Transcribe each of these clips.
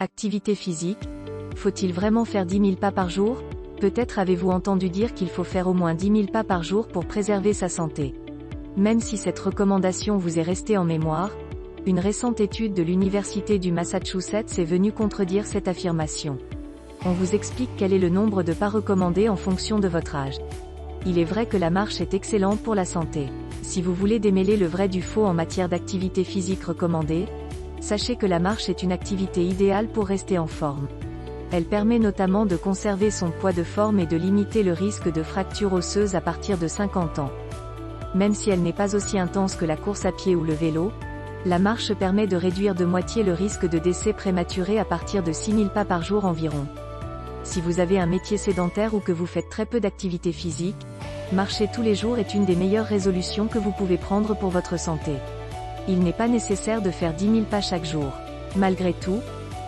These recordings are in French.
Activité physique. Faut-il vraiment faire 10 000 pas par jour? Peut-être avez-vous entendu dire qu'il faut faire au moins 10 000 pas par jour pour préserver sa santé. Même si cette recommandation vous est restée en mémoire, une récente étude de l'Université du Massachusetts est venue contredire cette affirmation. On vous explique quel est le nombre de pas recommandé en fonction de votre âge. Il est vrai que la marche est excellente pour la santé. Si vous voulez démêler le vrai du faux en matière d'activité physique recommandée, sachez que la marche est une activité idéale pour rester en forme. Elle permet notamment de conserver son poids de forme et de limiter le risque de fracture osseuse à partir de 50 ans. Même si elle n'est pas aussi intense que la course à pied ou le vélo, la marche permet de réduire de moitié le risque de décès prématuré à partir de 6 000 pas par jour environ. Si vous avez un métier sédentaire ou que vous faites très peu d'activité physique, marcher tous les jours est une des meilleures résolutions que vous pouvez prendre pour votre santé. Il n'est pas nécessaire de faire 10 000 pas chaque jour. Malgré tout,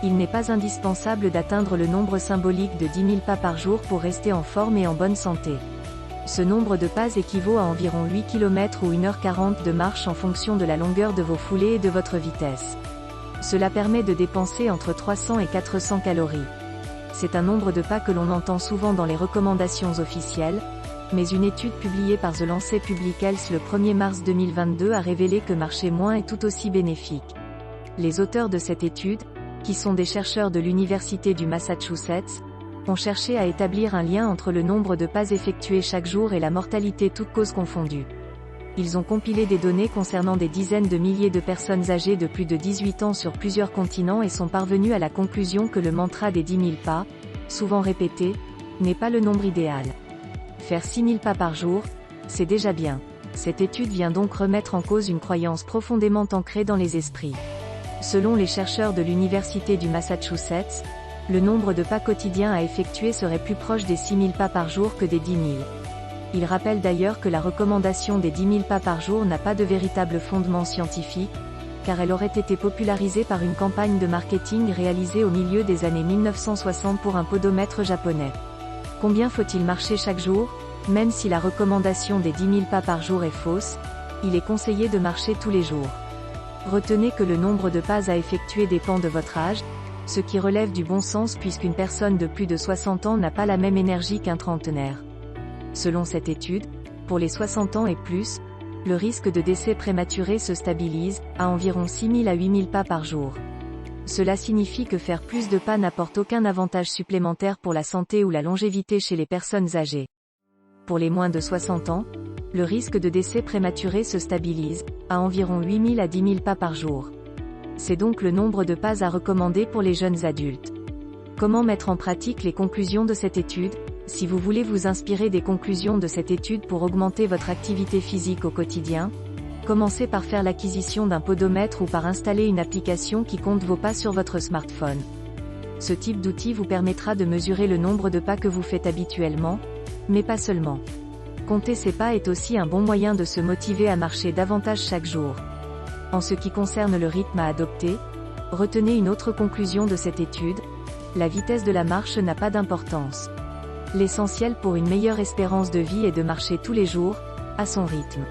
il n'est pas indispensable d'atteindre le nombre symbolique de 10 000 pas par jour pour rester en forme et en bonne santé. Ce nombre de pas équivaut à environ 8 km ou 1h40 de marche en fonction de la longueur de vos foulées et de votre vitesse. Cela permet de dépenser entre 300 et 400 calories. C'est un nombre de pas que l'on entend souvent dans les recommandations officielles, mais une étude publiée par The Lancet Public Health le 1er mars 2022 a révélé que marcher moins est tout aussi bénéfique. Les auteurs de cette étude, qui sont des chercheurs de l'Université du Massachusetts, ont cherché à établir un lien entre le nombre de pas effectués chaque jour et la mortalité toutes causes confondues. Ils ont compilé des données concernant des dizaines de milliers de personnes âgées de plus de 18 ans sur plusieurs continents et sont parvenus à la conclusion que le mantra des 10 000 pas, souvent répété, n'est pas le nombre idéal. Faire 6 000 pas par jour, c'est déjà bien. Cette étude vient donc remettre en cause une croyance profondément ancrée dans les esprits. Selon les chercheurs de l'Université du Massachusetts, le nombre de pas quotidiens à effectuer serait plus proche des 6 000 pas par jour que des 10 000. Ils rappellent d'ailleurs que la recommandation des 10 000 pas par jour n'a pas de véritable fondement scientifique, car elle aurait été popularisée par une campagne de marketing réalisée au milieu des années 1960 pour un podomètre japonais. Combien faut-il marcher chaque jour? Même si la recommandation des 10 000 pas par jour est fausse, il est conseillé de marcher tous les jours. Retenez que le nombre de pas à effectuer dépend de votre âge, ce qui relève du bon sens puisqu'une personne de plus de 60 ans n'a pas la même énergie qu'un trentenaire. Selon cette étude, pour les 60 ans et plus, le risque de décès prématuré se stabilise, à environ 6 000 à 8 000 pas par jour. Cela signifie que faire plus de pas n'apporte aucun avantage supplémentaire pour la santé ou la longévité chez les personnes âgées. Pour les moins de 60 ans, le risque de décès prématuré se stabilise, à environ 8 000 à 10 000 pas par jour. C'est donc le nombre de pas à recommander pour les jeunes adultes. Comment mettre en pratique les conclusions de cette étude? Si vous voulez vous inspirer des conclusions de cette étude pour augmenter votre activité physique au quotidien, commencez par faire l'acquisition d'un podomètre ou par installer une application qui compte vos pas sur votre smartphone. Ce type d'outil vous permettra de mesurer le nombre de pas que vous faites habituellement, mais pas seulement. Compter ses pas est aussi un bon moyen de se motiver à marcher davantage chaque jour. En ce qui concerne le rythme à adopter, retenez une autre conclusion de cette étude: la vitesse de la marche n'a pas d'importance. L'essentiel pour une meilleure espérance de vie est de marcher tous les jours, à son rythme.